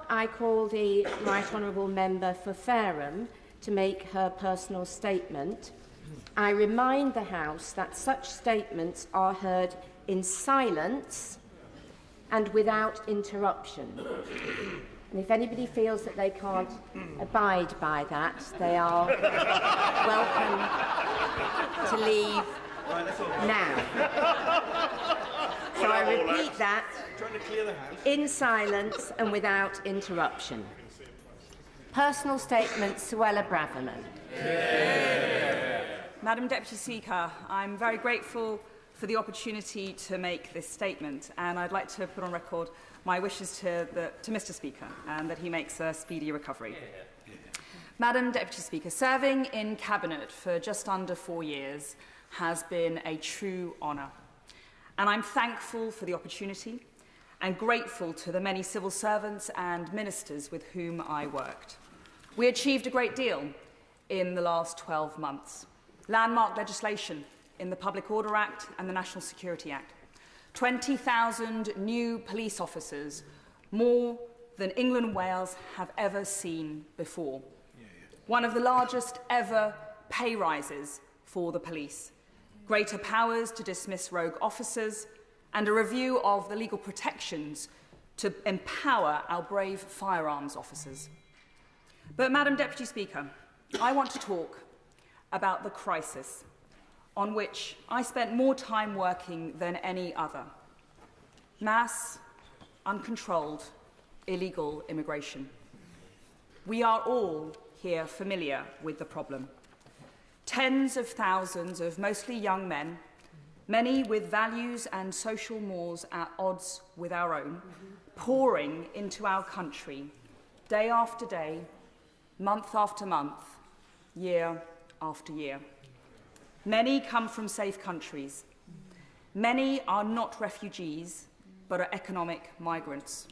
I call the Right Honourable Member for Fareham to make her personal statement. I remind the House that such statements are heard in silence and without interruption. And if anybody feels that they can't abide by that, they are welcome to leave now. So I repeat that, in silence and without interruption. Personal statement, Suella Braverman. Madam Deputy Speaker, I'm very grateful for the opportunity to make this statement, and I'd like to put on record my wishes to Mr. Speaker and that he makes a speedy recovery. Madam Deputy Speaker, serving in Cabinet for just under 4 years has been a true honour, and I'm thankful for the opportunity and grateful to the many civil servants and ministers with whom I worked. We achieved a great deal in the last 12 months. Landmark legislation in the Public Order Act and the National Security Act. 20,000 new police officers, more than England and Wales have ever seen before. One of the largest ever pay rises for the police. Greater powers to dismiss rogue officers, and a review of the legal protections to empower our brave firearms officers. But, Madam Deputy Speaker, I want to talk about the crisis on which I spent more time working than any other. Mass, uncontrolled, illegal immigration. We are all here familiar with the problem. Tens of thousands of mostly young men, many with values and social mores at odds with our own, pouring into our country day after day, month after month, year after year. Many come from safe countries. Many are not refugees, but are economic migrants.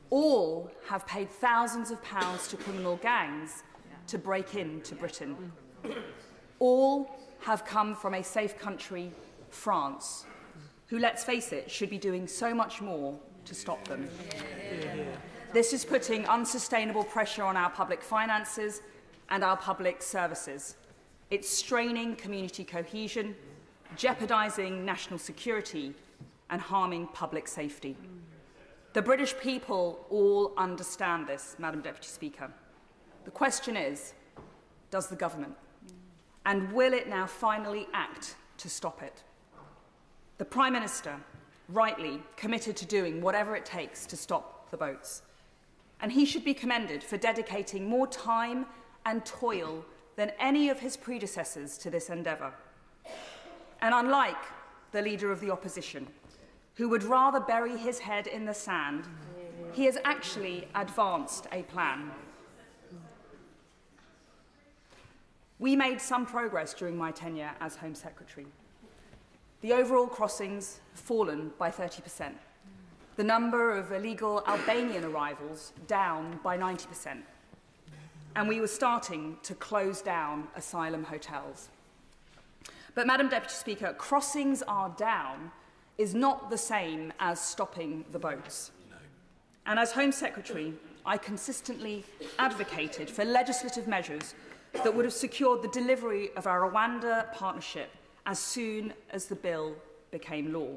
All have paid thousands of pounds to criminal gangs to break into Britain. All have come from a safe country, France, who, let's face it, should be doing so much more to stop them. This is putting unsustainable pressure on our public finances and our public services. It's straining community cohesion, jeopardising national security and harming public safety. The British people all understand this, Madam Deputy Speaker. The question is, does the government? And will it now finally act to stop it? The Prime Minister, rightly, committed to doing whatever it takes to stop the boats. And he should be commended for dedicating more time and toil than any of his predecessors to this endeavour. And unlike the Leader of the Opposition, who would rather bury his head in the sand, he has actually advanced a plan. We made some progress during my tenure as Home Secretary. The overall crossings have fallen by 30%. The number of illegal Albanian arrivals down by 90%. And we were starting to close down asylum hotels. But, Madam Deputy Speaker, crossings are down is not the same as stopping the boats. No. And as Home Secretary, I consistently advocated for legislative measures that would have secured the delivery of our Rwanda partnership as soon as the bill became law.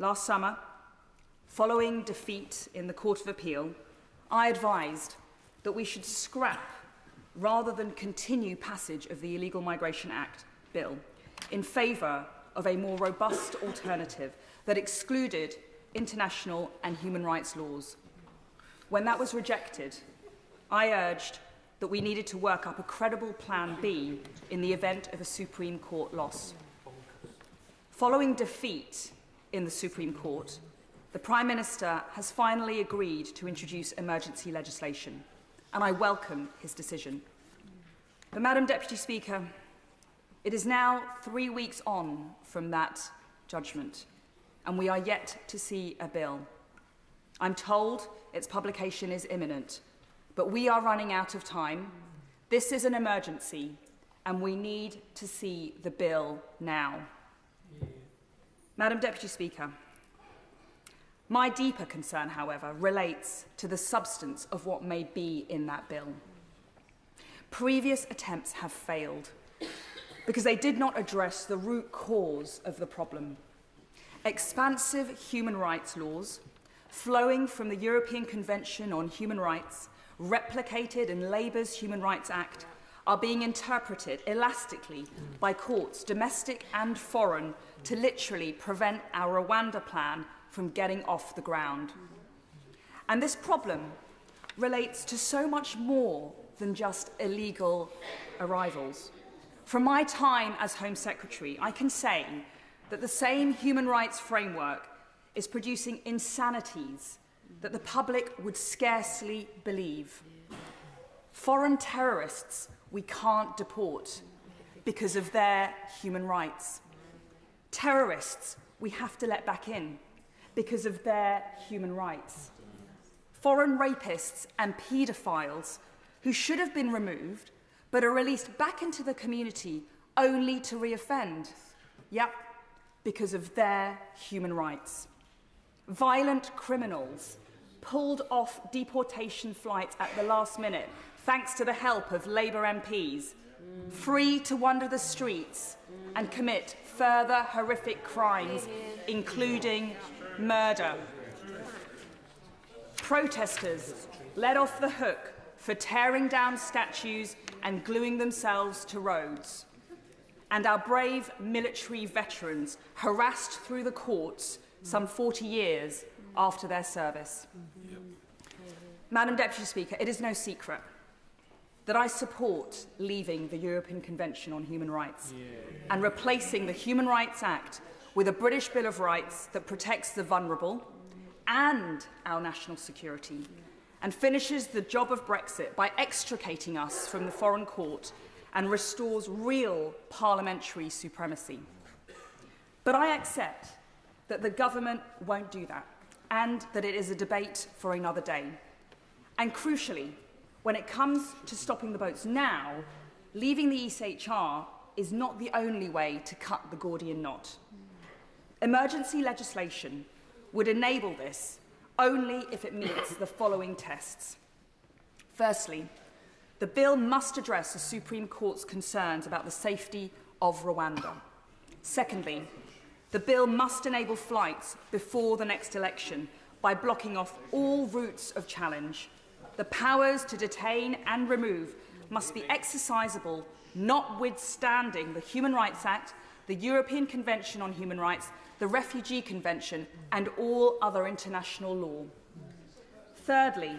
Last summer, following defeat in the Court of Appeal, I advised that we should scrap rather than continue passage of the Illegal Migration Act bill in favour of a more robust alternative that excluded international and human rights laws. When that was rejected, I urged that we needed to work up a credible Plan B in the event of a Supreme Court loss. Following defeat in the Supreme Court, the Prime Minister has finally agreed to introduce emergency legislation, and I welcome his decision. But, Madam Deputy Speaker, it is now 3 weeks on from that judgment, and we are yet to see a bill. I'm told its publication is imminent, but we are running out of time. This is an emergency, and we need to see the bill now. Madam Deputy Speaker, My deeper concern, however, relates to the substance of what may be in that bill. Previous attempts have failed because they did not address the root cause of the problem. Expansive human rights laws, flowing from the European Convention on Human Rights, replicated in Labour's Human Rights Act, are being interpreted elastically by courts, domestic and foreign, to literally prevent our Rwanda plan from getting off the ground. And this problem relates to so much more than just illegal arrivals. From my time as Home Secretary, I can say that the same human rights framework is producing insanities that the public would scarcely believe. Foreign terrorists we can't deport because of their human rights. Terrorists we have to let back in because of their human rights. Foreign rapists and paedophiles who should have been removed but are released back into the community only to reoffend. Yep, because of their human rights. Violent criminals pulled off deportation flights at the last minute thanks to the help of Labour MPs, free to wander the streets and commit further horrific crimes, including murder. Protesters let off the hook for tearing down statues and gluing themselves to roads. And our brave military veterans harassed through the courts some 40 years after their service. Madam Deputy Speaker, it is no secret that I support leaving the European Convention on Human Rights and replacing the Human Rights Act with a British Bill of Rights that protects the vulnerable and our national security and finishes the job of Brexit by extricating us from the foreign court and restores real parliamentary supremacy. But I accept that the government won't do that and that it is a debate for another day. And crucially, when it comes to stopping the boats now, leaving the ECHR is not the only way to cut the Gordian knot. Emergency legislation would enable this only if it meets the following tests. Firstly, the bill must address the Supreme Court's concerns about the safety of Rwanda. Secondly, the bill must enable flights before the next election by blocking off all routes of challenge. The powers to detain and remove must be exercisable, notwithstanding the Human Rights Act, the European Convention on Human Rights, the Refugee Convention, and all other international law. Thirdly,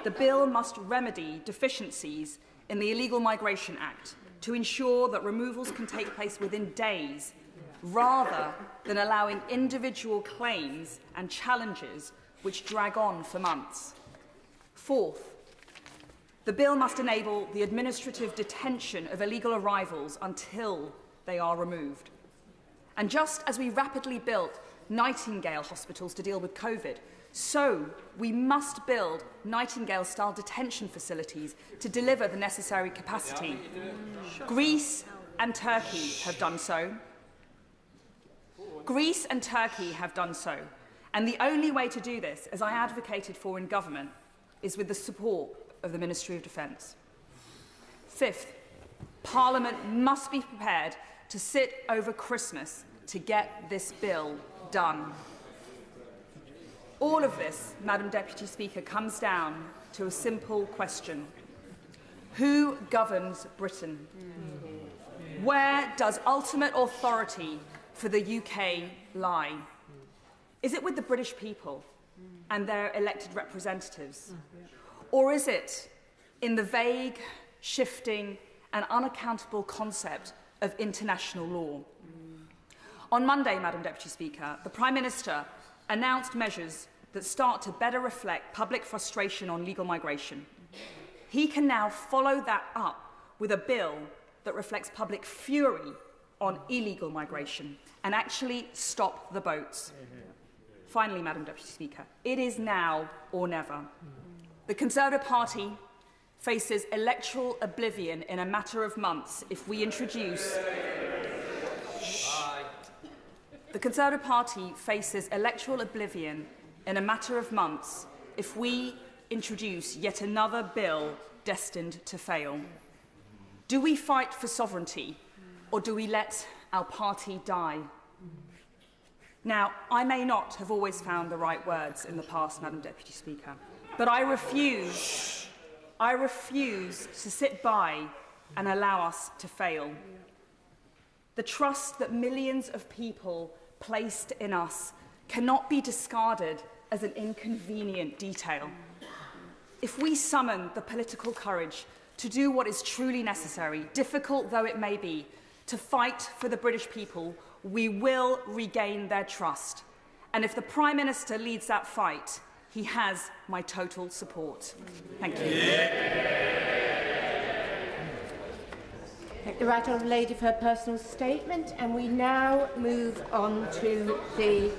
the bill must remedy deficiencies in the Illegal Migration Act to ensure that removals can take place within days, rather than allowing individual claims and challenges which drag on for months. Fourth, the bill must enable the administrative detention of illegal arrivals until they are removed. And just as we rapidly built Nightingale hospitals to deal with COVID, so we must build Nightingale-style detention facilities to deliver the necessary capacity. Greece and Turkey have done so. Greece and Turkey have done so. And the only way to do this, as I advocated for in government, is with the support of the Ministry of Defence. Fifth, Parliament must be prepared to sit over Christmas to get this bill done. All of this, Madam Deputy Speaker, comes down to a simple question. Who governs Britain? Where does ultimate authority for the UK lie? Is it with the British people and their elected representatives? Or is it in the vague, shifting and unaccountable concept of international law? On Monday, Madam Deputy Speaker, the Prime Minister announced measures that start to better reflect public frustration on legal migration. He can now follow that up with a bill that reflects public fury on illegal migration and actually stop the boats. Finally, Madam Deputy Speaker, it is now or never. The Conservative Party faces electoral oblivion in a matter of months if we introduce... The Conservative Party faces electoral oblivion in a matter of months if we introduce yet another bill destined to fail? Do we fight for sovereignty, or do we let our party die? Now, I may not have always found the right words in the past, Madam Deputy Speaker, but I refuse to sit by and allow us to fail. The trust that millions of people placed in us cannot be discarded as an inconvenient detail. If we summon the political courage to do what is truly necessary, difficult though it may be, to fight for the British people, we will regain their trust. And if the Prime Minister leads that fight, he has my total support. Thank you. Thank the Right Honourable Lady for her personal statement, and we now move on to the